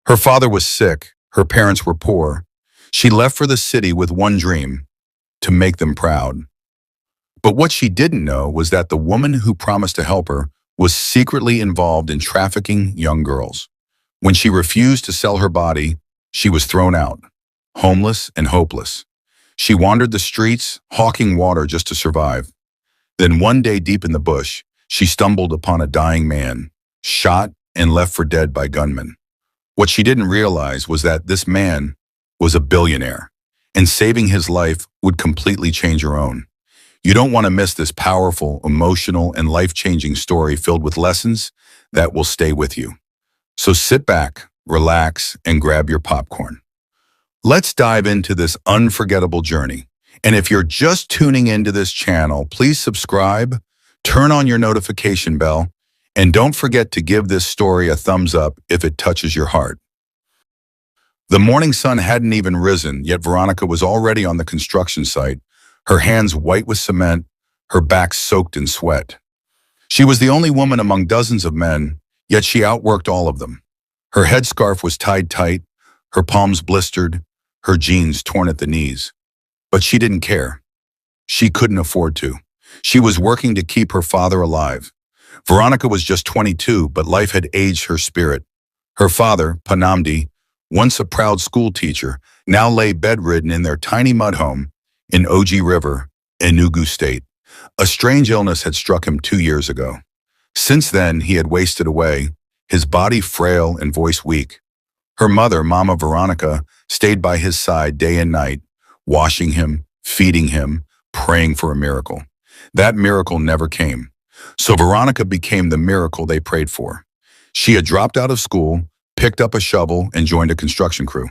Her father was sick, her parents were poor. She left for the city with one dream, to make them proud. But what she didn't know was that the woman who promised to help her was secretly involved in trafficking young girls. When she refused to sell her body, she was thrown out, homeless and hopeless. She wandered the streets, hawking water just to survive. Then one day deep in the bush, she stumbled upon a dying man, shot and left for dead by gunmen. What she didn't realize was that this man was a billionaire, and saving his life would completely change her own. You don't want to miss this powerful, emotional, and life-changing story filled with lessons that will stay with you. So sit back, relax, and grab your popcorn. Let's dive into this unforgettable journey. And if you're just tuning into this channel, please subscribe, turn on your notification bell, and don't forget to give this story a thumbs up if it touches your heart. The morning sun hadn't even risen, yet Veronica was already on the construction site, her hands white with cement, her back soaked in sweat. She was the only woman among dozens of men, yet she outworked all of them. Her headscarf was tied tight, her palms blistered, her jeans torn at the knees. But she didn't care. She couldn't afford to. She was working to keep her father alive. Veronica was just 22, but life had aged her spirit. Her father, Panamdi, once a proud school teacher, now lay bedridden in their tiny mud home in Oji River, Enugu State. A strange illness had struck him 2 years ago. Since then, he had wasted away, his body frail and voice weak. Her mother, Mama Veronica, stayed by his side day and night, washing him, feeding him, praying for a miracle. That miracle never came. So Veronica became the miracle they prayed for. She had dropped out of school, picked up a shovel, and joined a construction crew.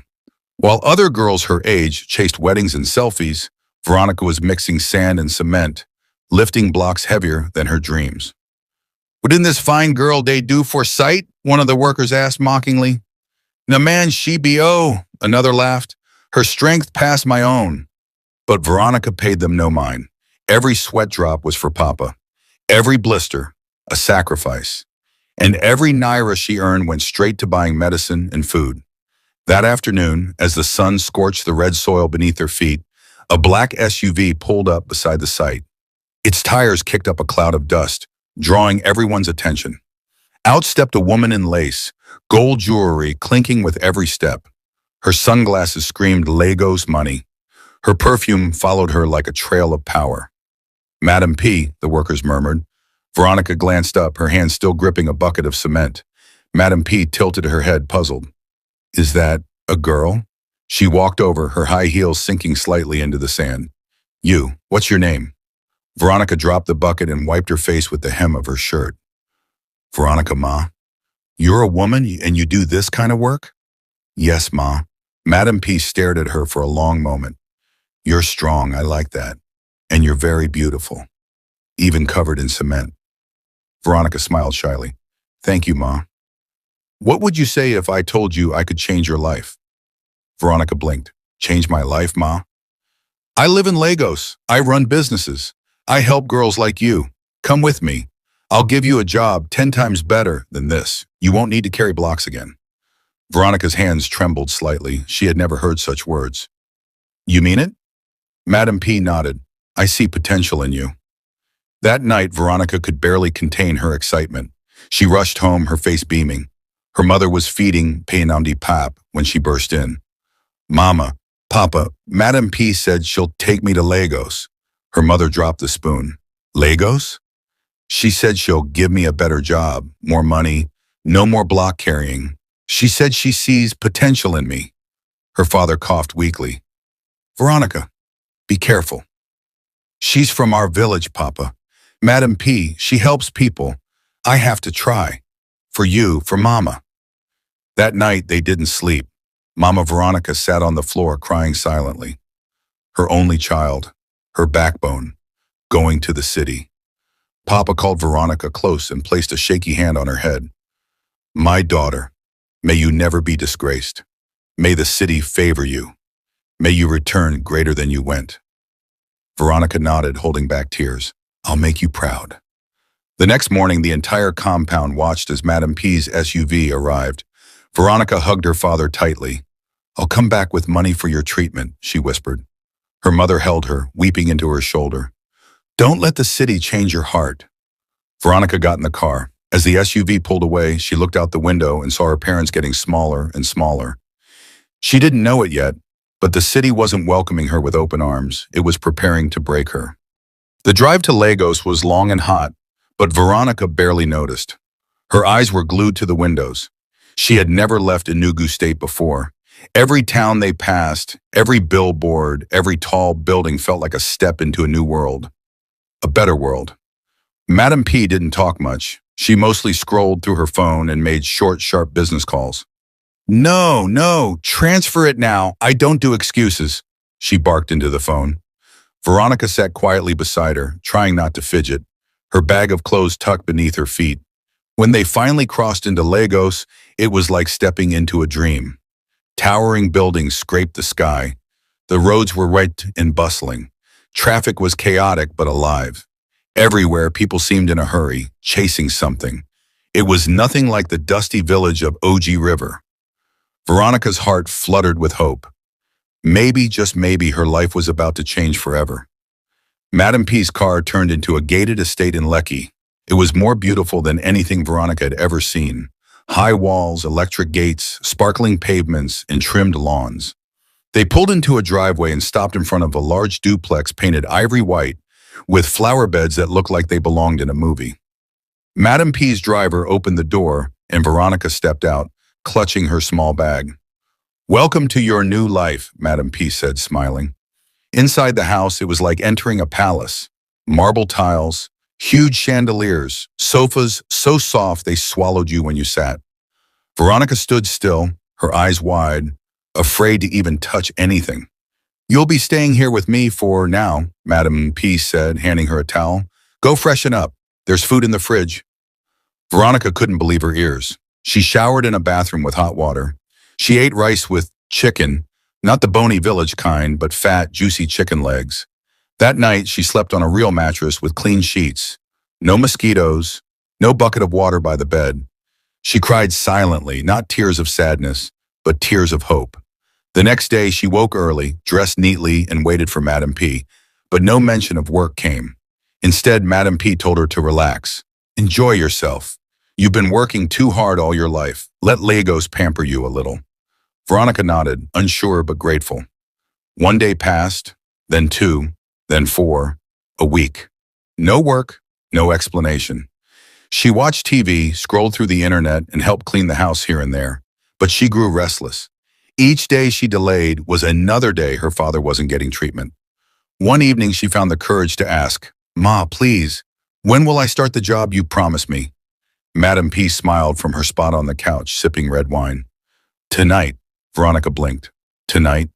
While other girls her age chased weddings and selfies, Veronica was mixing sand and cement, lifting blocks heavier than her dreams. "Wouldn't this fine girl they do for sight?" one of the workers asked mockingly. "No man, she be oh," another laughed. "Her strength passed my own." But Veronica paid them no mind. Every sweat drop was for Papa. Every blister, a sacrifice. And every naira she earned went straight to buying medicine and food. That afternoon, as the sun scorched the red soil beneath their feet, a black SUV pulled up beside the site. Its tires kicked up a cloud of dust, drawing everyone's attention. Out stepped a woman in lace, gold jewelry clinking with every step. Her sunglasses screamed Lagos money. Her perfume followed her like a trail of power. "Madam P," the workers murmured. Veronica glanced up, her hand still gripping a bucket of cement. Madam P tilted her head, puzzled. "Is that a girl?" She walked over, her high heels sinking slightly into the sand. "You, what's your name?" Veronica dropped the bucket and wiped her face with the hem of her shirt. "Veronica, Ma. You're a woman and you do this kind of work?" "Yes, Ma." Madam P stared at her for a long moment. "You're strong, I like that. And you're very beautiful, even covered in cement." Veronica smiled shyly. "Thank you, Ma. What would you say if I told you I could change your life?" Veronica blinked. "Change my life, Ma?" "I live in Lagos. I run businesses. I help girls like you. Come with me. I'll give you a job 10 times better than this. You won't need to carry blocks again." Veronica's hands trembled slightly. She had never heard such words. "You mean it?" Madam P nodded. "I see potential in you." That night, Veronica could barely contain her excitement. She rushed home, her face beaming. Her mother was feeding Panamdi pap when she burst in. "Mama, Papa, Madam P said she'll take me to Lagos." Her mother dropped the spoon. "Lagos?" "She said she'll give me a better job, more money, no more block carrying. She said she sees potential in me." Her father coughed weakly. "Veronica, be careful. She's from our village, Papa. Madam P, she helps people. I have to try. For you, for Mama." That night, they didn't sleep. Mama Veronica sat on the floor crying silently. Her only child, her backbone, going to the city. Papa called Veronica close and placed a shaky hand on her head. "My daughter, may you never be disgraced. May the city favor you. May you return greater than you went." Veronica nodded, holding back tears. "I'll make you proud." The next morning, the entire compound watched as Madam P's SUV arrived. Veronica hugged her father tightly. "I'll come back with money for your treatment," she whispered. Her mother held her, weeping into her shoulder. "Don't let the city change your heart." Veronica got in the car. As the SUV pulled away, she looked out the window and saw her parents getting smaller and smaller. She didn't know it yet, but the city wasn't welcoming her with open arms. It was preparing to break her. The drive to Lagos was long and hot, but Veronica barely noticed. Her eyes were glued to the windows. She had never left Enugu State before. Every town they passed, every billboard, every tall building felt like a step into a new world. A better world. Madam P didn't talk much. She mostly scrolled through her phone and made short, sharp business calls. "No, no, transfer it now. I don't do excuses," she barked into the phone. Veronica sat quietly beside her, trying not to fidget, her bag of clothes tucked beneath her feet. When they finally crossed into Lagos, it was like stepping into a dream. Towering buildings scraped the sky. The roads were wet and bustling. Traffic was chaotic but alive. Everywhere, people seemed in a hurry, chasing something. It was nothing like the dusty village of Oji River. Veronica's heart fluttered with hope. Maybe, just maybe, her life was about to change forever. Madam P's car turned into a gated estate in Lekki. It was more beautiful than anything Veronica had ever seen. High walls, electric gates, sparkling pavements, and trimmed lawns. They pulled into a driveway and stopped in front of a large duplex painted ivory white with flower beds that looked like they belonged in a movie. Madam P's driver opened the door and Veronica stepped out, clutching her small bag. "Welcome to your new life," Madam P said, smiling. Inside the house, it was like entering a palace. Marble tiles, huge chandeliers, sofas so soft they swallowed you when you sat. Veronica stood still, her eyes wide, afraid to even touch anything. "You'll be staying here with me for now," Madam P said, handing her a towel. "Go freshen up. There's food in the fridge." Veronica couldn't believe her ears. She showered in a bathroom with hot water. She ate rice with chicken, not the bony village kind, but fat, juicy chicken legs. That night, she slept on a real mattress with clean sheets. No mosquitoes, no bucket of water by the bed. She cried silently, not tears of sadness, but tears of hope. The next day, she woke early, dressed neatly, and waited for Madam P, but no mention of work came. Instead, Madam P told her to relax. "Enjoy yourself. You've been working too hard all your life. Let Lagos pamper you a little." Veronica nodded, unsure but grateful. One day passed, then two, then four, a week. No work, no explanation. She watched TV, scrolled through the internet, and helped clean the house here and there. But she grew restless. Each day she delayed was another day her father wasn't getting treatment. One evening she found the courage to ask, "Ma, please, when will I start the job you promised me?" Madam P smiled from her spot on the couch, sipping red wine. "Tonight," Veronica blinked. "Tonight?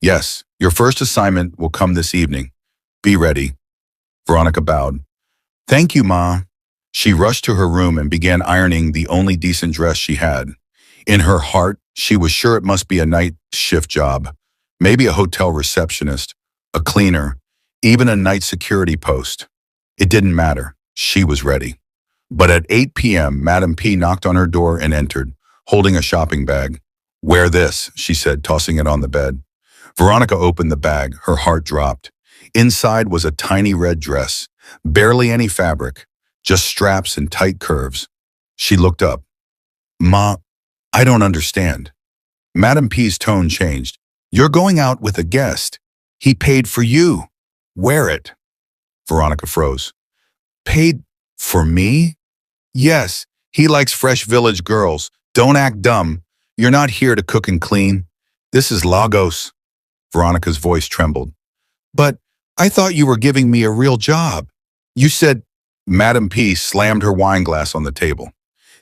Yes, your first assignment will come this evening. Be ready." Veronica bowed. "Thank you, Ma." She rushed to her room and began ironing the only decent dress she had. In her heart, she was sure it must be a night shift job, maybe a hotel receptionist, a cleaner, even a night security post. It didn't matter. She was ready. But at 8 p.m., Madam P knocked on her door and entered, holding a shopping bag. "Wear this," she said, tossing it on the bed. Veronica opened the bag. Her heart dropped. Inside was a tiny red dress, barely any fabric, just straps and tight curves. She looked up. "Ma, I don't understand." Madam P's tone changed. "You're going out with a guest. He paid for you. Wear it." Veronica froze. "Paid for me?" "Yes, he likes fresh village girls. Don't act dumb. You're not here to cook and clean. This is Lagos." Veronica's voice trembled. "But I thought you were giving me a real job. You said—" Madam P slammed her wine glass on the table.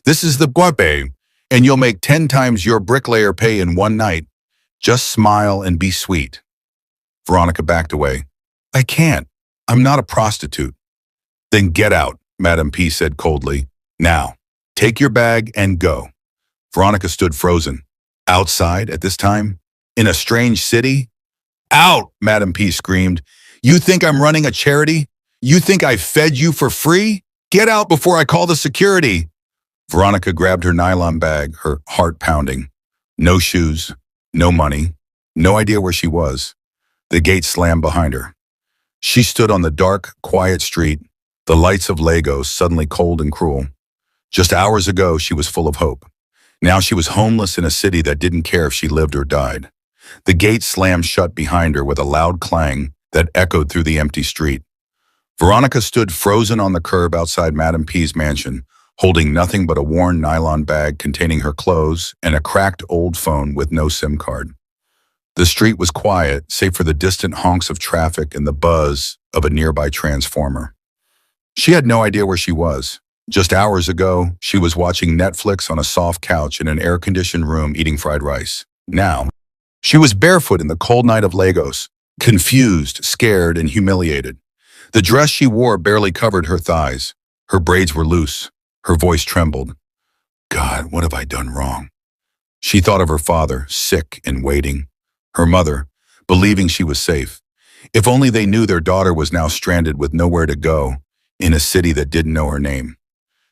"This is the guape, and you'll make 10 times your bricklayer pay in one night. Just smile and be sweet." Veronica backed away. "I can't. I'm not a prostitute." "Then get out," Madam P said coldly. "Now, take your bag and go." Veronica stood frozen. Outside at this time? In a strange city? "Out!" Madam P screamed. "You think I'm running a charity? You think I fed you for free? Get out before I call the security." Veronica grabbed her nylon bag, her heart pounding. No shoes, no money, no idea where she was. The gate slammed behind her. She stood on the dark, quiet street, the lights of Lagos suddenly cold and cruel. Just hours ago, she was full of hope. Now she was homeless in a city that didn't care if she lived or died. The gate slammed shut behind her with a loud clang that echoed through the empty street. Veronica stood frozen on the curb outside Madame P's mansion, holding nothing but a worn nylon bag containing her clothes and a cracked old phone with no SIM card. The street was quiet, save for the distant honks of traffic and the buzz of a nearby transformer. She had no idea where she was. Just hours ago, she was watching Netflix on a soft couch in an air-conditioned room eating fried rice. Now, she was barefoot in the cold night of Lagos, confused, scared, and humiliated. The dress she wore barely covered her thighs. Her braids were loose. Her voice trembled. God, what have I done wrong? She thought of her father, sick and waiting. Her mother, believing she was safe. If only they knew their daughter was now stranded with nowhere to go, in a city that didn't know her name.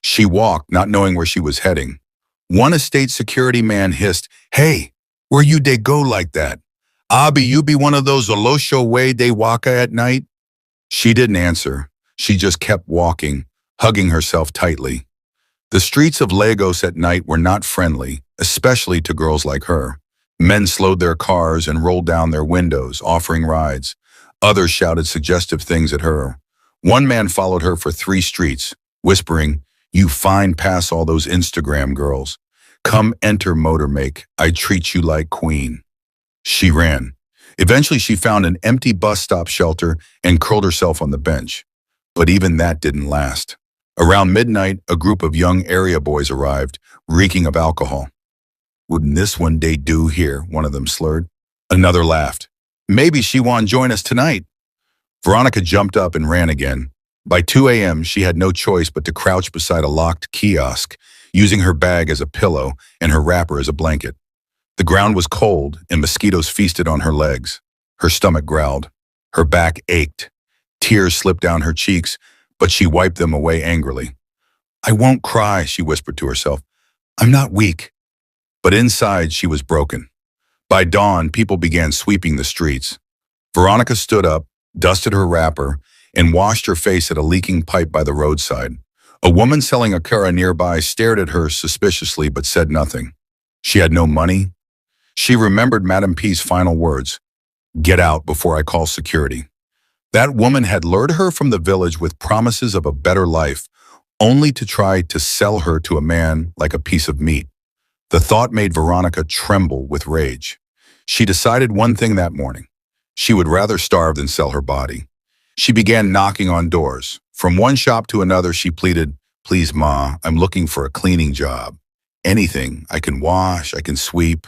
She walked, not knowing where she was heading. One estate security man hissed, "Hey, where you dey go like that? Abi, you be one of those Olosho way they waka at night?" She didn't answer. She just kept walking, hugging herself tightly. The streets of Lagos at night were not friendly, especially to girls like her. Men slowed their cars and rolled down their windows, offering rides. Others shouted suggestive things at her. One man followed her for 3 streets, whispering, "You fine pass all those Instagram girls. Come enter Motormake, I treat you like queen." She ran. Eventually she found an empty bus stop shelter and curled herself on the bench. But even that didn't last. Around midnight, a group of young area boys arrived, reeking of alcohol. "Wouldn't this one day do here?" one of them slurred. Another laughed. "Maybe she won't join us tonight." Veronica jumped up and ran again. By 2 a.m., she had no choice but to crouch beside a locked kiosk, using her bag as a pillow and her wrapper as a blanket. The ground was cold and mosquitoes feasted on her legs. Her stomach growled. Her back ached. Tears slipped down her cheeks, but she wiped them away angrily. "I won't cry," she whispered to herself. "I'm not weak." But inside, she was broken. By dawn, people began sweeping the streets. Veronica stood up, dusted her wrapper, and washed her face at a leaking pipe by the roadside. A woman selling a curry nearby stared at her suspiciously but said nothing. She had no money. She remembered Madame P's final words, "Get out before I call security." That woman had lured her from the village with promises of a better life, only to try to sell her to a man like a piece of meat. The thought made Veronica tremble with rage. She decided one thing that morning. She would rather starve than sell her body. She began knocking on doors. From one shop to another, she pleaded, "Please, Ma, I'm looking for a cleaning job. Anything. I can wash, I can sweep."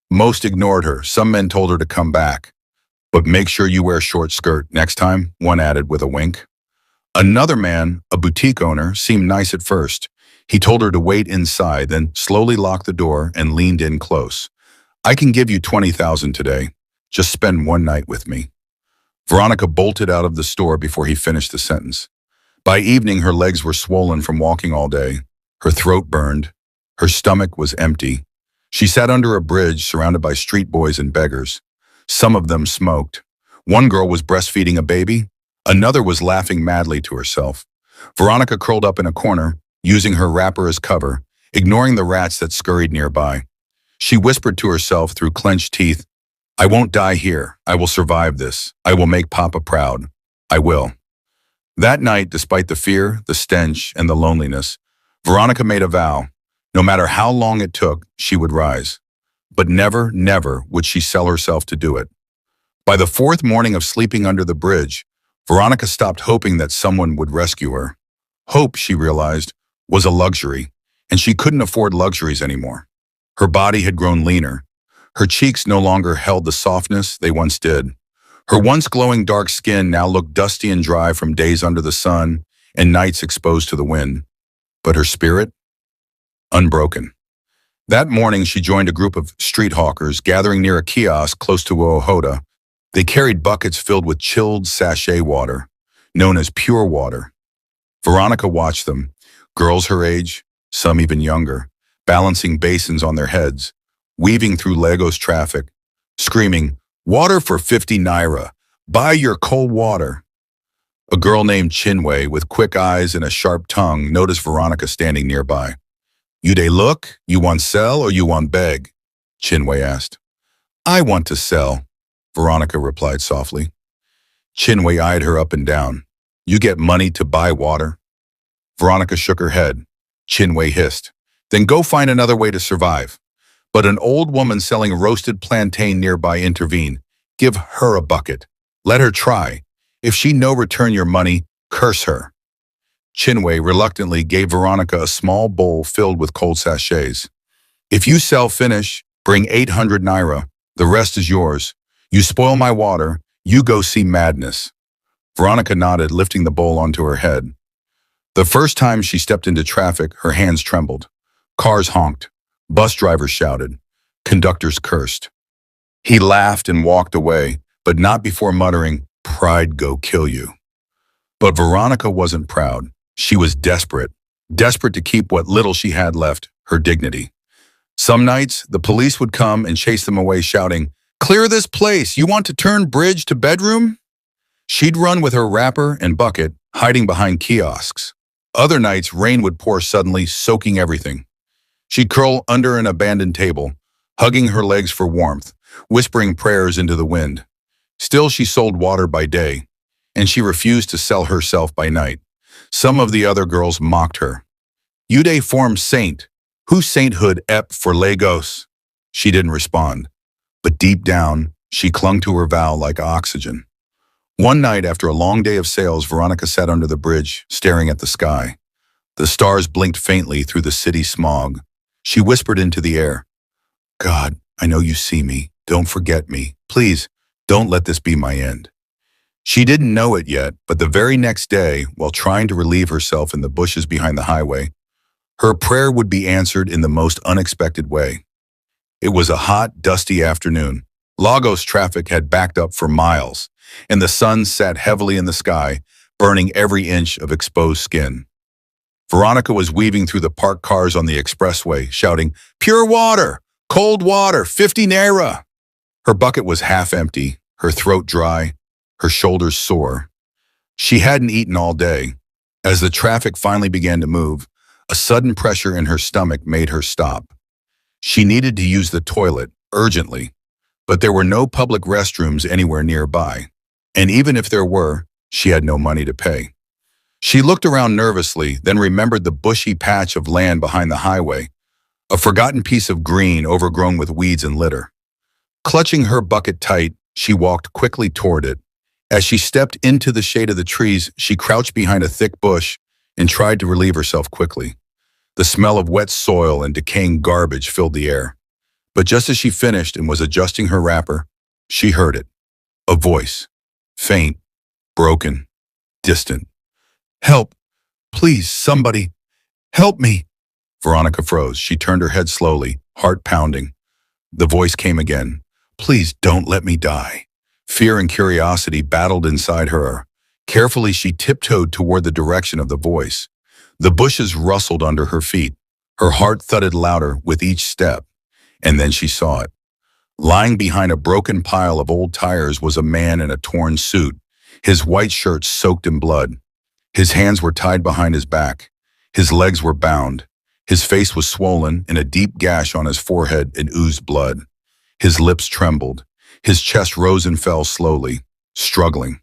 Most ignored her. Some men told her to come back. "But make sure you wear a short skirt next time," one added with a wink. Another man, a boutique owner, seemed nice at first. He told her to wait inside, then slowly locked the door and leaned in close. "I can give you 20,000 today. Just spend one night with me." Veronica bolted out of the store before he finished the sentence. By evening, her legs were swollen from walking all day. Her throat burned. Her stomach was empty. She sat under a bridge surrounded by street boys and beggars. Some of them smoked. One girl was breastfeeding a baby. Another was laughing madly to herself. Veronica curled up in a corner, using her wrapper as cover, ignoring the rats that scurried nearby. She whispered to herself through clenched teeth, "I won't die here. I will survive this. I will make Papa proud. I will." That night, despite the fear, the stench, and the loneliness, Veronica made a vow. No matter how long it took, she would rise. But never, never would she sell herself to do it. By the 4th morning of sleeping under the bridge, Veronica stopped hoping that someone would rescue her. Hope, she realized, was a luxury, and she couldn't afford luxuries anymore. Her body had grown leaner. Her cheeks no longer held the softness they once did. Her once glowing dark skin now looked dusty and dry from days under the sun and nights exposed to the wind. But her spirit? Unbroken. That morning, she joined a group of street hawkers gathering near a kiosk close to Ohoda. They carried buckets filled with chilled sachet water, known as pure water. Veronica watched them, girls her age, some even younger, balancing basins on their heads, weaving through Lagos traffic, screaming, "Water for 50 naira! Buy your cold water!" A girl named Chinwe, with quick eyes and a sharp tongue, noticed Veronica standing nearby. "You dey look? You want sell or you want beg?" Chinwe asked. "I want to sell," Veronica replied softly. Chinwe eyed her up and down. "You get money to buy water?" Veronica shook her head. Chinwe hissed, "Then go find another way to survive." But an old woman selling roasted plantain nearby intervened. "Give her a bucket. Let her try. If she no return your money, curse her." Chinwe reluctantly gave Veronica a small bowl filled with cold sachets. "If you sell finish, bring 800 naira. The rest is yours. You spoil my water, you go see madness." Veronica nodded, lifting the bowl onto her head. The first time she stepped into traffic, her hands trembled. Cars honked. Bus drivers shouted. Conductors cursed. He laughed and walked away, but not before muttering, "Pride go kill you." But Veronica wasn't proud. She was desperate. Desperate to keep what little she had left, her dignity. Some nights, the police would come and chase them away, shouting, "Clear this place! You want to turn bridge to bedroom?" She'd run with her wrapper and bucket, hiding behind kiosks. Other nights, rain would pour suddenly, soaking everything. She'd curl under an abandoned table, hugging her legs for warmth, whispering prayers into the wind. Still, she sold water by day, and she refused to sell herself by night. Some of the other girls mocked her. "You dey form saint. Who sainthood ep for Lagos?" She didn't respond, but deep down, she clung to her vow like oxygen. One night, after a long day of sales, Veronica sat under the bridge, staring at the sky. The stars blinked faintly through the city smog. She whispered into the air, "God, I know you see me. Don't forget me. Please, don't let this be my end." She didn't know it yet, but the very next day, while trying to relieve herself in the bushes behind the highway, her prayer would be answered in the most unexpected way. It was a hot, dusty afternoon. Lagos traffic had backed up for miles, and the sun sat heavily in the sky, burning every inch of exposed skin. Veronica was weaving through the parked cars on the expressway, shouting, "Pure water! Cold water! 50 naira!" Her bucket was half empty, her throat dry, her shoulders sore. She hadn't eaten all day. As the traffic finally began to move, a sudden pressure in her stomach made her stop. She needed to use the toilet, urgently, but there were no public restrooms anywhere nearby. And even if there were, she had no money to pay. She looked around nervously, then remembered the bushy patch of land behind the highway, a forgotten piece of green overgrown with weeds and litter. Clutching her bucket tight, she walked quickly toward it. As she stepped into the shade of the trees, she crouched behind a thick bush and tried to relieve herself quickly. The smell of wet soil and decaying garbage filled the air. But just as she finished and was adjusting her wrapper, she heard it. A voice. Faint, broken, distant. "Help! Please, somebody! Help me!" Veronica froze. She turned her head slowly, heart pounding. The voice came again. "Please don't let me die." Fear and curiosity battled inside her. Carefully, she tiptoed toward the direction of the voice. The bushes rustled under her feet. Her heart thudded louder with each step. And then she saw it. Lying behind a broken pile of old tires was a man in a torn suit, his white shirt soaked in blood. His hands were tied behind his back. His legs were bound. His face was swollen, and a deep gash on his forehead it oozed blood. His lips trembled. His chest rose and fell slowly, struggling.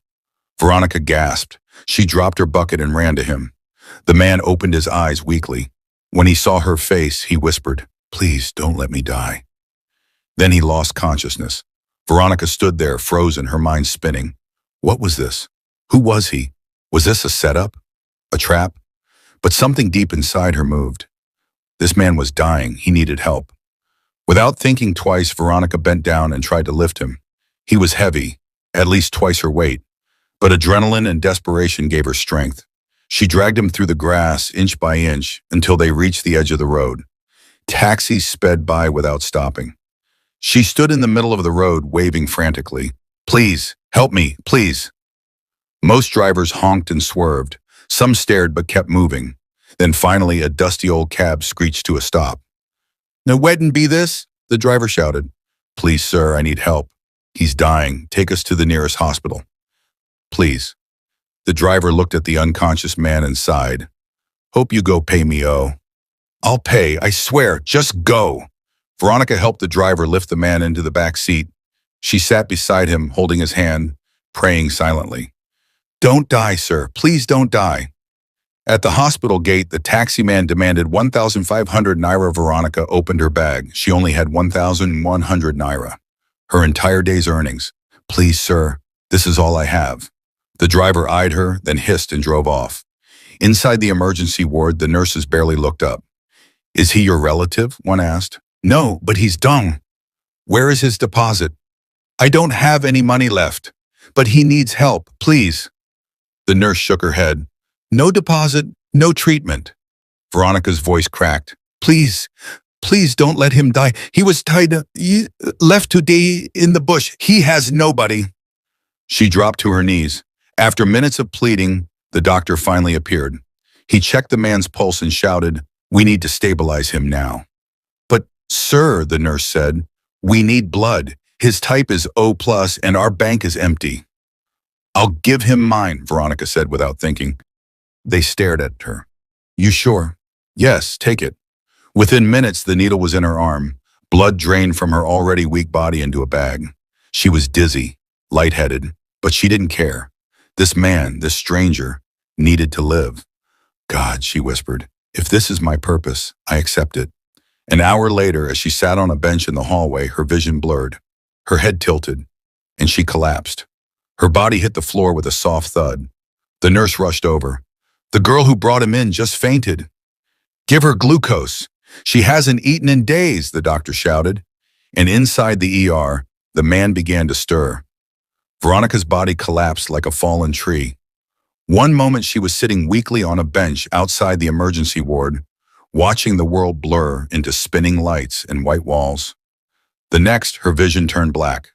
Veronica gasped. She dropped her bucket and ran to him. The man opened his eyes weakly. When he saw her face, he whispered, "Please don't let me die." Then he lost consciousness. Veronica stood there, frozen, her mind spinning. What was this? Who was he? Was this a setup? A trap? But something deep inside her moved. This man was dying. He needed help. Without thinking twice, Veronica bent down and tried to lift him. He was heavy, at least twice her weight, but adrenaline and desperation gave her strength. She dragged him through the grass, inch by inch, until they reached the edge of the road. Taxis sped by without stopping. She stood in the middle of the road, waving frantically. "Please, help me, please." Most drivers honked and swerved. Some stared but kept moving. Then finally, a dusty old cab screeched to a stop. "No weddin' be this?" the driver shouted. "Please, sir, I need help. He's dying. Take us to the nearest hospital." "Please." The driver looked at the unconscious man and sighed. "Hope you go pay me, oh." "I'll pay, I swear. Just go." Veronica helped the driver lift the man into the back seat. She sat beside him, holding his hand, praying silently. "Don't die, sir. Please don't die." At the hospital gate, the taxi man demanded 1,500 naira. Veronica opened her bag. She only had 1,100 naira, her entire day's earnings. "Please, sir, this is all I have." The driver eyed her, then hissed and drove off. Inside the emergency ward, the nurses barely looked up. "Is he your relative?" one asked. "No, but he's done." "Where is his deposit?" "I don't have any money left, but he needs help, please." The nurse shook her head. "No deposit, no treatment." Veronica's voice cracked. "Please, please don't let him die. He was left to die in the bush. He has nobody." She dropped to her knees. After minutes of pleading, the doctor finally appeared. He checked the man's pulse and shouted, "We need to stabilize him now." "But, sir," the nurse said, "we need blood. His type is O+, and our bank is empty." "I'll give him mine," Veronica said without thinking. They stared at her. "You sure?" "Yes, take it." Within minutes, the needle was in her arm. Blood drained from her already weak body into a bag. She was dizzy, lightheaded, but she didn't care. This man, this stranger, needed to live. "God," she whispered, "if this is my purpose, I accept it." An hour later, as she sat on a bench in the hallway, her vision blurred. Her head tilted, and she collapsed. Her body hit the floor with a soft thud. The nurse rushed over. "The girl who brought him in just fainted." "Give her glucose. She hasn't eaten in days," the doctor shouted. And inside the ER, the man began to stir. Veronica's body collapsed like a fallen tree. One moment she was sitting weakly on a bench outside the emergency ward, watching the world blur into spinning lights and white walls. The next, her vision turned black.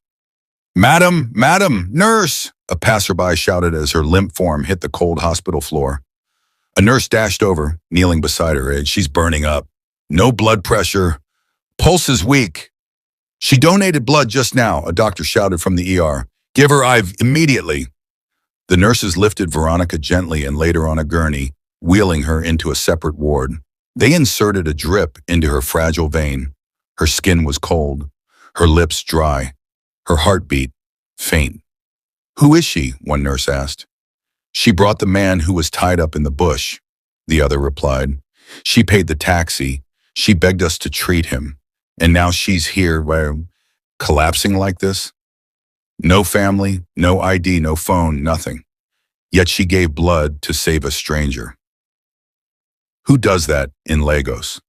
"Madam, madam, nurse!" a passerby shouted as her limp form hit the cold hospital floor. A nurse dashed over, kneeling beside her. "She's burning up. No blood pressure. Pulse is weak." "She donated blood just now," a doctor shouted from the ER. "Give her IV immediately." The nurses lifted Veronica gently and laid her on a gurney, wheeling her into a separate ward. They inserted a drip into her fragile vein. Her skin was cold, her lips dry, her heartbeat faint. "Who is she?" one nurse asked. "She brought the man who was tied up in the bush," the other replied. "She paid the taxi. She begged us to treat him. And now she's here, collapsing like this. No family, no ID, no phone, nothing. Yet she gave blood to save a stranger." Who does that in Lagos?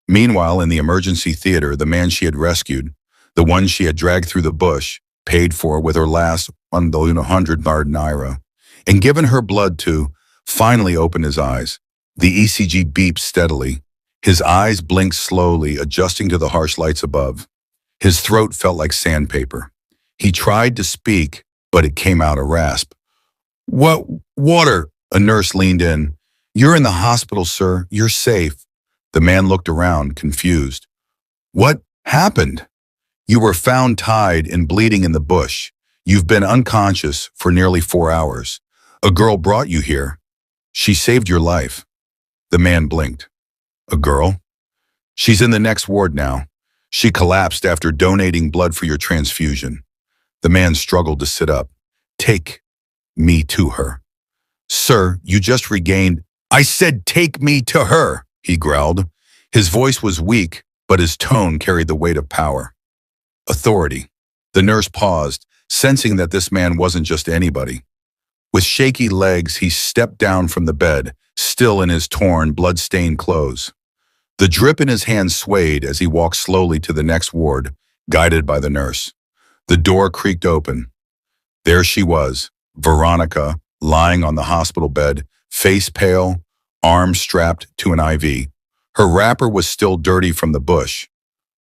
Meanwhile, in the emergency theater, the man she had rescued, the one she had dragged through the bush, paid for with her last 1,100 naira, and given her blood to, finally opened his eyes. The ECG beeped steadily. His eyes blinked slowly, adjusting to the harsh lights above. His throat felt like sandpaper. He tried to speak, but it came out a rasp. "What? Water?" A nurse leaned in. "You're in the hospital, sir. You're safe." The man looked around, confused. "What happened?" "You were found tied and bleeding in the bush. You've been unconscious for nearly 4 hours. A girl brought you here. She saved your life." The man blinked. "A girl?" "She's in the next ward now. She collapsed after donating blood for your transfusion." The man struggled to sit up. "Take me to her." "Sir, you just regained—" "I said take me to her," he growled. His voice was weak, but his tone carried the weight of power. Authority. The nurse paused, sensing that this man wasn't just anybody. With shaky legs, he stepped down from the bed, still in his torn, blood-stained clothes. The drip in his hand swayed as he walked slowly to the next ward, guided by the nurse. The door creaked open. There she was, Veronica, lying on the hospital bed, face pale, arms strapped to an IV. Her wrapper was still dirty from the bush.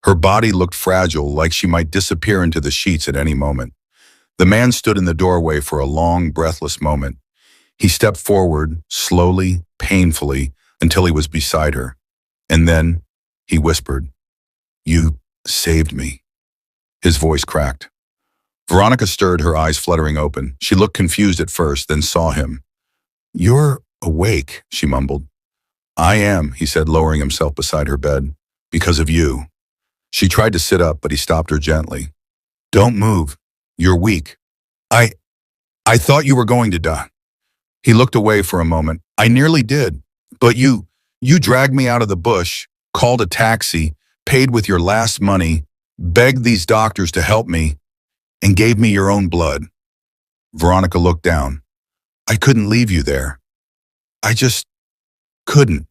Her body looked fragile, like she might disappear into the sheets at any moment. The man stood in the doorway for a long, breathless moment. He stepped forward, slowly, painfully, until he was beside her. And then he whispered, "You saved me." His voice cracked. Veronica stirred, her eyes fluttering open. She looked confused at first, then saw him. "You're awake," she mumbled. "I am," he said, lowering himself beside her bed. "Because of you." She tried to sit up, but he stopped her gently. "Don't move. You're weak. I I thought you were going to die." He looked away for a moment. "I nearly did. But you dragged me out of the bush, called a taxi, paid with your last money, begged these doctors to help me, and gave me your own blood." Veronica looked down. "I couldn't leave you there. I just couldn't."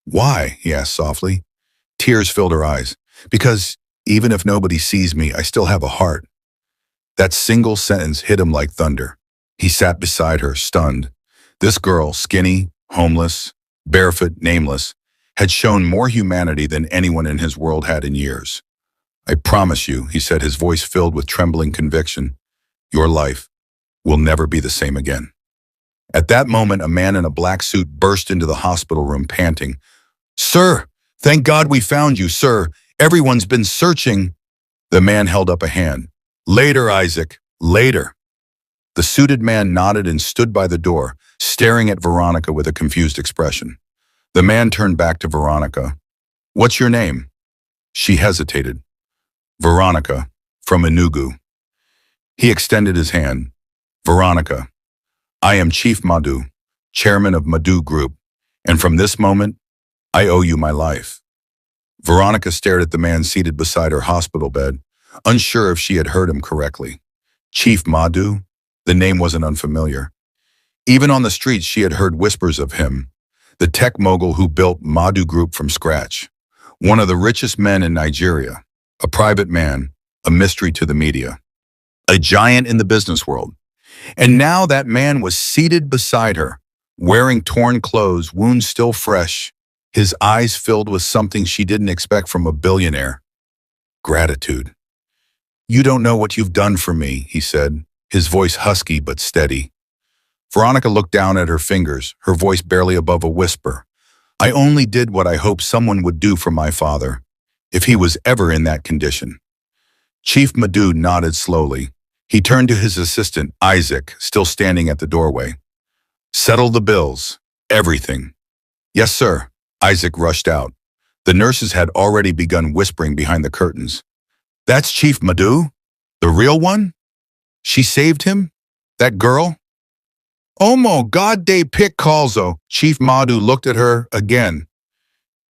"Why?" he asked softly. Tears filled her eyes. "Because even if nobody sees me, I still have a heart." That single sentence hit him like thunder. He sat beside her, stunned. This girl, skinny, homeless, barefoot, nameless, had shown more humanity than anyone in his world had in years. "I promise you," he said, his voice filled with trembling conviction, "your life will never be the same again." At that moment, a man in a black suit burst into the hospital room, panting. "Sir, thank God we found you, sir. Everyone's been searching." The man held up a hand. "Later, Isaac, later." The suited man nodded and stood by the door, staring at Veronica with a confused expression. The man turned back to Veronica. "What's your name?" She hesitated. "Veronica, from Enugu." He extended his hand. "Veronica, I am Chief Madhu, chairman of Madhu Group, and from this moment, I owe you my life." Veronica stared at the man seated beside her hospital bed, unsure if she had heard him correctly. Chief Madhu? The name wasn't unfamiliar. Even on the streets, she had heard whispers of him, the tech mogul who built Madhu Group from scratch. One of the richest men in Nigeria, a private man, a mystery to the media, a giant in the business world. And now that man was seated beside her, wearing torn clothes, wounds still fresh, his eyes filled with something she didn't expect from a billionaire: gratitude. "You don't know what you've done for me," he said, his voice husky but steady. Veronica looked down at her fingers, her voice barely above a whisper. "I only did what I hoped someone would do for my father, if he was ever in that condition." Chief Madhu nodded slowly. He turned to his assistant, Isaac, still standing at the doorway. "Settle the bills. Everything." "Yes, sir." Isaac rushed out. The nurses had already begun whispering behind the curtains. "That's Chief Madhu? The real one? She saved him? That girl?" "Omo God de pick calzo." Chief Madhu looked at her again.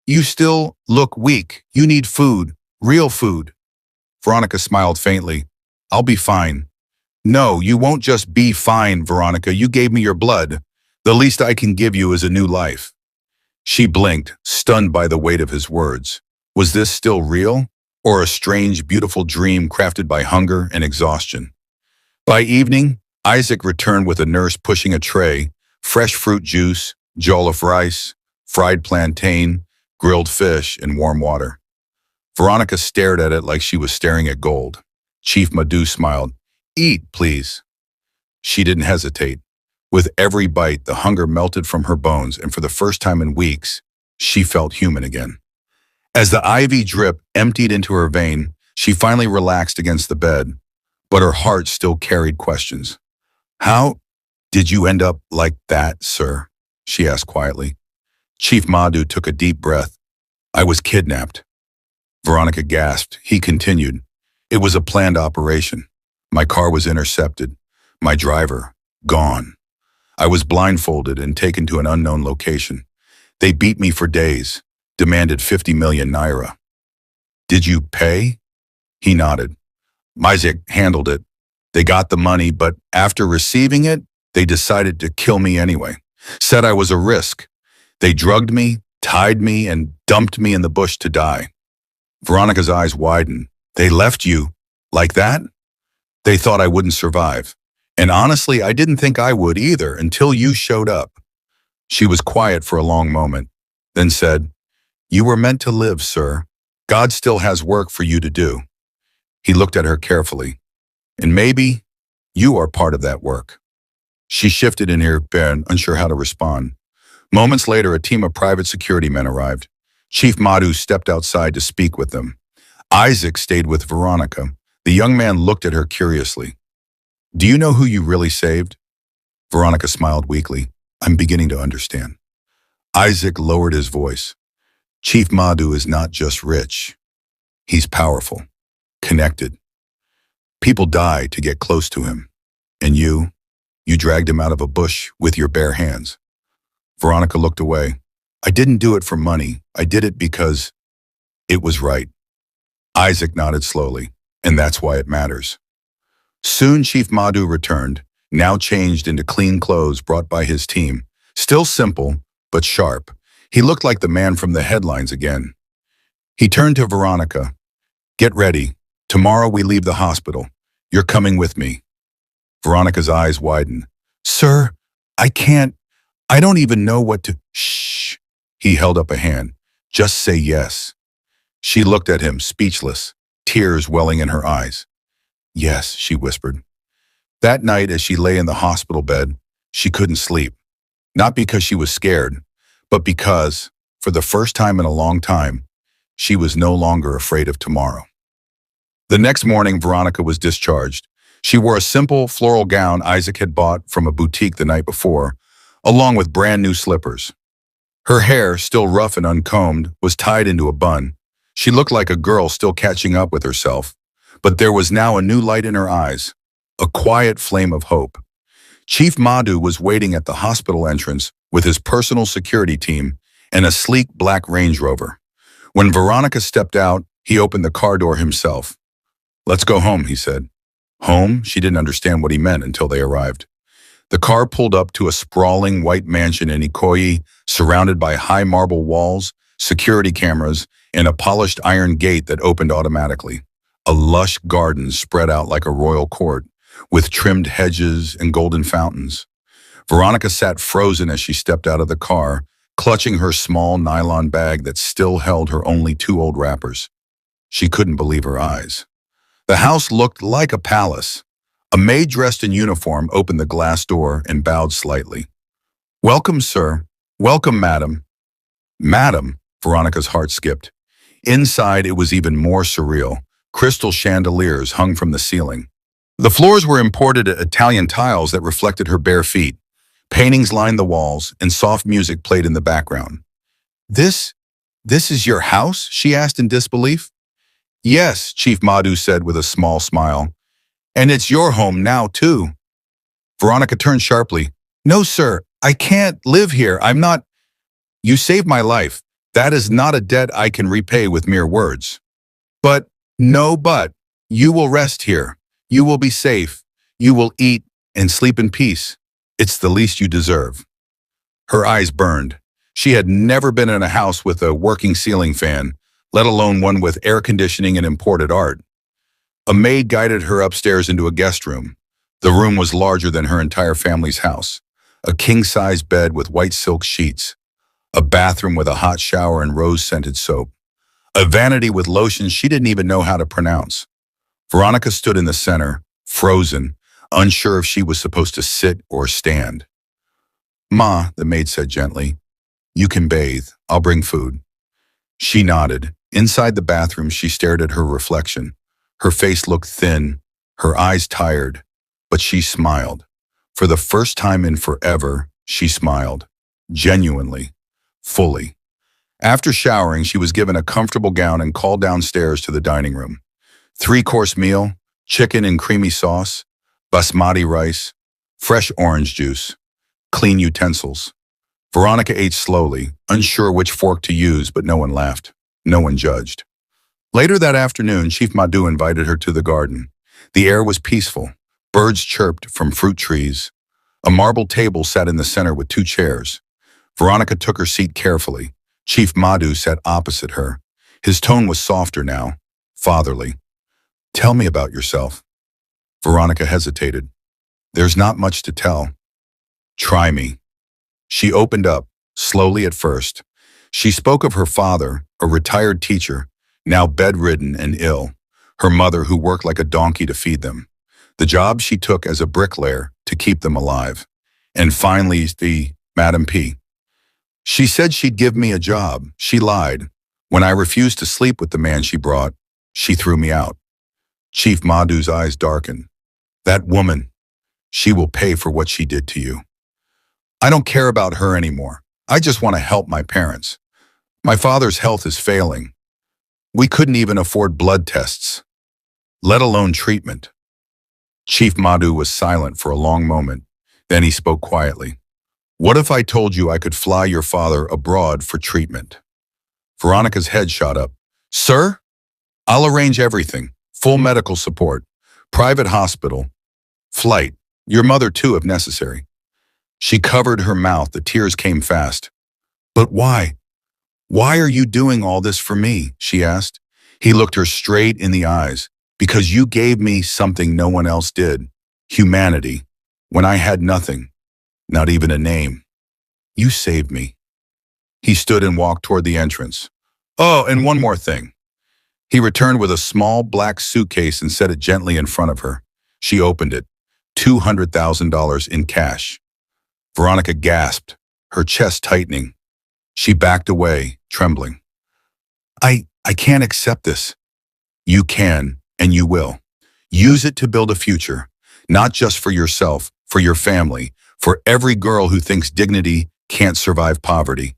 "You still look weak. You need food. Real food." Veronica smiled faintly. "I'll be fine." "No, you won't just be fine, Veronica. You gave me your blood. The least I can give you is a new life." She blinked, stunned by the weight of his words. Was this still real, or a strange, beautiful dream crafted by hunger and exhaustion? By evening, Isaac returned with a nurse pushing a tray, fresh fruit juice, jollof rice, fried plantain, grilled fish, and warm water. Veronica stared at it like she was staring at gold. Chief Madhu smiled. "Eat, please." She didn't hesitate. With every bite, the hunger melted from her bones, and for the first time in weeks, she felt human again. As the IV drip emptied into her vein, she finally relaxed against the bed, but her heart still carried questions. "How did you end up like that, sir?" she asked quietly. Chief Madhu took a deep breath. "I was kidnapped." Veronica gasped. He continued. "It was a planned operation. My car was intercepted. My driver, gone. I was blindfolded and taken to an unknown location. They beat me for days, demanded 50 million naira. "Did you pay?" He nodded. "Isaac handled it. They got the money, but after receiving it, they decided to kill me anyway. Said I was a risk. They drugged me, tied me, and dumped me in the bush to die." Veronica's eyes widened. "They left you like that?" "They thought I wouldn't survive. And honestly, I didn't think I would either until you showed up." She was quiet for a long moment, then said, "You were meant to live, sir. God still has work for you to do." He looked at her carefully. "And maybe you are part of that work." She shifted in her bed, unsure how to respond. Moments later, a team of private security men arrived. Chief Madhu stepped outside to speak with them. Isaac stayed with Veronica. The young man looked at her curiously. Do you know who you really saved? Veronica smiled weakly. I'm beginning to understand. Isaac lowered his voice. Chief Madhu is not just rich. He's powerful, connected. People die to get close to him. And you dragged him out of a bush with your bare hands. Veronica looked away. I didn't do it for money. I did it because it was right. Isaac nodded slowly, and that's why it matters. Soon Chief Madhu returned, now changed into clean clothes brought by his team. Still simple, but sharp. He looked like the man from the headlines again. He turned to Veronica. Get ready. Tomorrow we leave the hospital. You're coming with me. Veronica's eyes widened. Sir, I don't even know what to... Shh. He held up a hand. Just say yes. She looked at him, speechless, tears welling in her eyes. Yes, she whispered. That night, as she lay in the hospital bed, she couldn't sleep. Not because she was scared, but because, for the first time in a long time, she was no longer afraid of tomorrow. The next morning, Veronica was discharged. She wore a simple floral gown Isaac had bought from a boutique the night before, along with brand new slippers. Her hair, still rough and uncombed, was tied into a bun. She looked like a girl still catching up with herself, but there was now a new light in her eyes, a quiet flame of hope. Chief Madhu was waiting at the hospital entrance with his personal security team and a sleek black Range Rover. When Veronica stepped out, he opened the car door himself. Let's go home, he said. Home? She didn't understand what he meant until they arrived. The car pulled up to a sprawling white mansion in Ikoyi, surrounded by high marble walls, security cameras, and a polished iron gate that opened automatically. A lush garden spread out like a royal court, with trimmed hedges and golden fountains. Veronica sat frozen as she stepped out of the car, clutching her small nylon bag that still held her only 2 old wrappers. She couldn't believe her eyes. The house looked like a palace. A maid dressed in uniform opened the glass door and bowed slightly. Welcome, sir. Welcome, madam. Madam, Veronica's heart skipped. Inside, it was even more surreal. Crystal chandeliers hung from the ceiling. The floors were imported Italian tiles that reflected her bare feet. Paintings lined the walls, and soft music played in the background. This is your house? She asked in disbelief. Yes, Chief Madhu said with a small smile. And it's your home now, too. Veronica turned sharply. No, sir, I can't live here. I'm not... You saved my life. That is not a debt I can repay with mere words. But, you will rest here. You will be safe. You will eat and sleep in peace. It's the least you deserve. Her eyes burned. She had never been in a house with a working ceiling fan, let alone one with air conditioning and imported art. A maid guided her upstairs into a guest room. The room was larger than her entire family's house. A king-size bed with white silk sheets. A bathroom with a hot shower and rose-scented soap. A vanity with lotions she didn't even know how to pronounce. Veronica stood in the center, frozen, unsure if she was supposed to sit or stand. Ma, the maid said gently, you can bathe. I'll bring food. She nodded. Inside the bathroom, she stared at her reflection. Her face looked thin, her eyes tired, but she smiled. For the first time in forever, she smiled. Genuinely. Fully. After showering, she was given a comfortable gown and called downstairs to the dining room. 3-course meal, chicken and creamy sauce, basmati rice, fresh orange juice, clean utensils. Veronica ate slowly, unsure which fork to use, but no one laughed. No one judged. Later that afternoon, Chief Madhu invited her to the garden. The air was peaceful. Birds chirped from fruit trees. A marble table sat in the center with 2 chairs. Veronica took her seat carefully. Chief Madhu sat opposite her. His tone was softer now, fatherly. Tell me about yourself. Veronica hesitated. There's not much to tell. Try me. She opened up, slowly at first. She spoke of her father, a retired teacher, now bedridden and ill, her mother who worked like a donkey to feed them, the job she took as a bricklayer to keep them alive, and finally the Madam P. She said she'd give me a job. She lied. When I refused to sleep with the man she brought, she threw me out. Chief Madhu's eyes darkened. That woman, she will pay for what she did to you. I don't care about her anymore. I just want to help my parents. My father's health is failing. We couldn't even afford blood tests, let alone treatment. Chief Madhu was silent for a long moment. Then he spoke quietly. What if I told you I could fly your father abroad for treatment? Veronica's head shot up. Sir, I'll arrange everything. Full medical support, private hospital, flight, your mother too if necessary. She covered her mouth. The tears came fast. But why? Why are you doing all this for me? She asked. He looked her straight in the eyes. Because you gave me something no one else did. Humanity. When I had nothing. Not even a name. You saved me. He stood and walked toward the entrance. Oh, and one more thing. He returned with a small black suitcase and set it gently in front of her. She opened it. $200,000 in cash. Veronica gasped, her chest tightening. She backed away, trembling. I can't accept this. You can, and you will. Use it to build a future, not just for yourself, for your family, for every girl who thinks dignity can't survive poverty.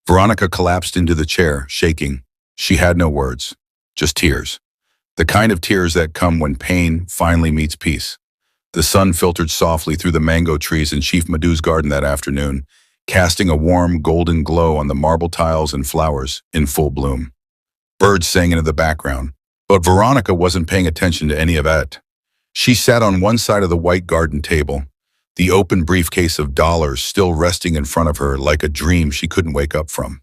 Veronica collapsed into the chair, shaking. She had no words, just tears. The kind of tears that come when pain finally meets peace. The sun filtered softly through the mango trees in Chief Madhu's garden that afternoon, casting a warm golden glow on the marble tiles and flowers in full bloom. Birds sang into the background, but Veronica wasn't paying attention to any of that. She sat on one side of the white garden table, the open briefcase of dollars still resting in front of her like a dream she couldn't wake up from.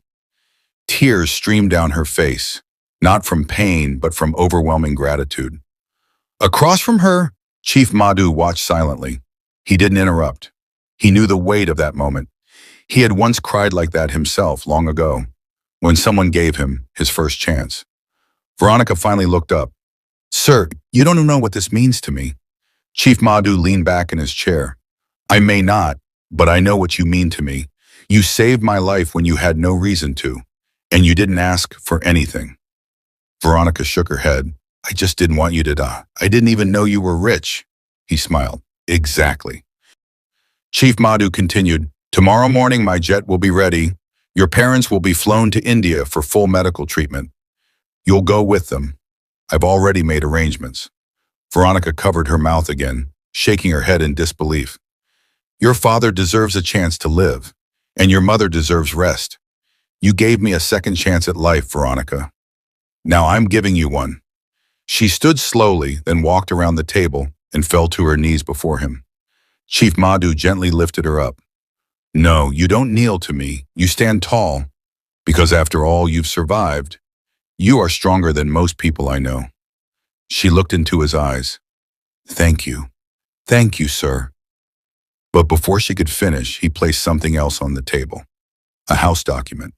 Tears streamed down her face, not from pain but from overwhelming gratitude. Across from her, Chief Madhu watched silently. He didn't interrupt. He knew the weight of that moment. He had once cried like that himself long ago, when someone gave him his first chance. Veronica finally looked up. Sir, you don't know what this means to me. Chief Madhu leaned back in his chair. I may not, but I know what you mean to me. You saved my life when you had no reason to, and you didn't ask for anything. Veronica shook her head. I just didn't want you to die. I didn't even know you were rich. He smiled. Exactly. Chief Madhu continued, tomorrow morning my jet will be ready. Your parents will be flown to India for full medical treatment. You'll go with them. I've already made arrangements. Veronica covered her mouth again, shaking her head in disbelief. Your father deserves a chance to live, and your mother deserves rest. You gave me a second chance at life, Veronica. Now I'm giving you one. She stood slowly, then walked around the table and fell to her knees before him. Chief Madhu gently lifted her up. No, you don't kneel to me. You stand tall, because after all you've survived, you are stronger than most people I know. She looked into his eyes. Thank you. Thank you, sir. But before she could finish, he placed something else on the table. A house document.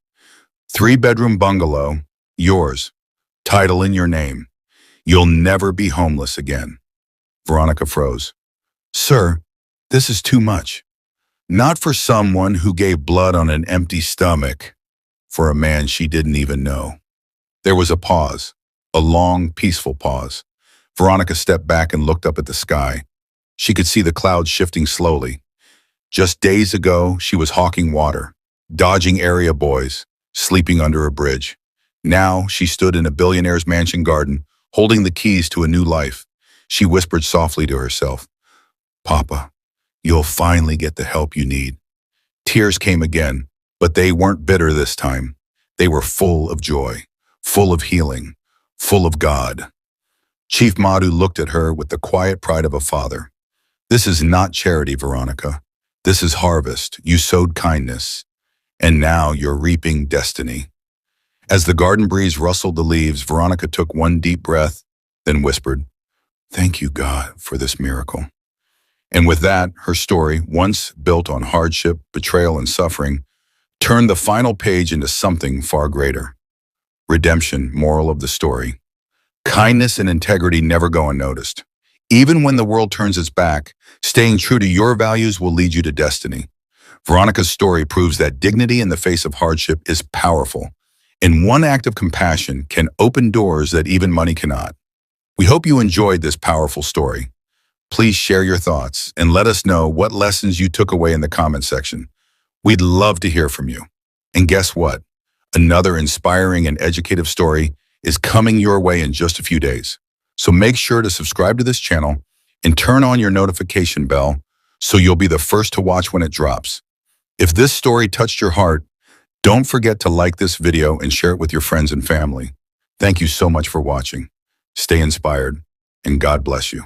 3-bedroom bungalow, yours. Title in your name. You'll never be homeless again. Veronica froze. Sir, this is too much. Not for someone who gave blood on an empty stomach. For a man she didn't even know. There was a pause. A long, peaceful pause. Veronica stepped back and looked up at the sky. She could see the clouds shifting slowly. Just days ago, she was hawking water, dodging area boys, sleeping under a bridge. Now, she stood in a billionaire's mansion garden, holding the keys to a new life. She whispered softly to herself, Papa, you'll finally get the help you need. Tears came again, but they weren't bitter this time. They were full of joy, full of healing, full of God. Chief Madhu looked at her with the quiet pride of a father. This is not charity, Veronica. This is harvest. You sowed kindness, and now you're reaping destiny. As the garden breeze rustled the leaves, Veronica took one deep breath, then whispered, Thank you, God, for this miracle. And with that, her story, once built on hardship, betrayal, and suffering, turned the final page into something far greater. Redemption, moral of the story. Kindness and integrity never go unnoticed. Even when the world turns its back, staying true to your values will lead you to destiny. Veronica's story proves that dignity in the face of hardship is powerful, and one act of compassion can open doors that even money cannot. We hope you enjoyed this powerful story. Please share your thoughts and let us know what lessons you took away in the comment section. We'd love to hear from you. And guess what? Another inspiring and educative story is coming your way in just a few days. So make sure to subscribe to this channel and turn on your notification bell so you'll be the first to watch when it drops. If this story touched your heart, don't forget to like this video and share it with your friends and family. Thank you so much for watching. Stay inspired, and God bless you.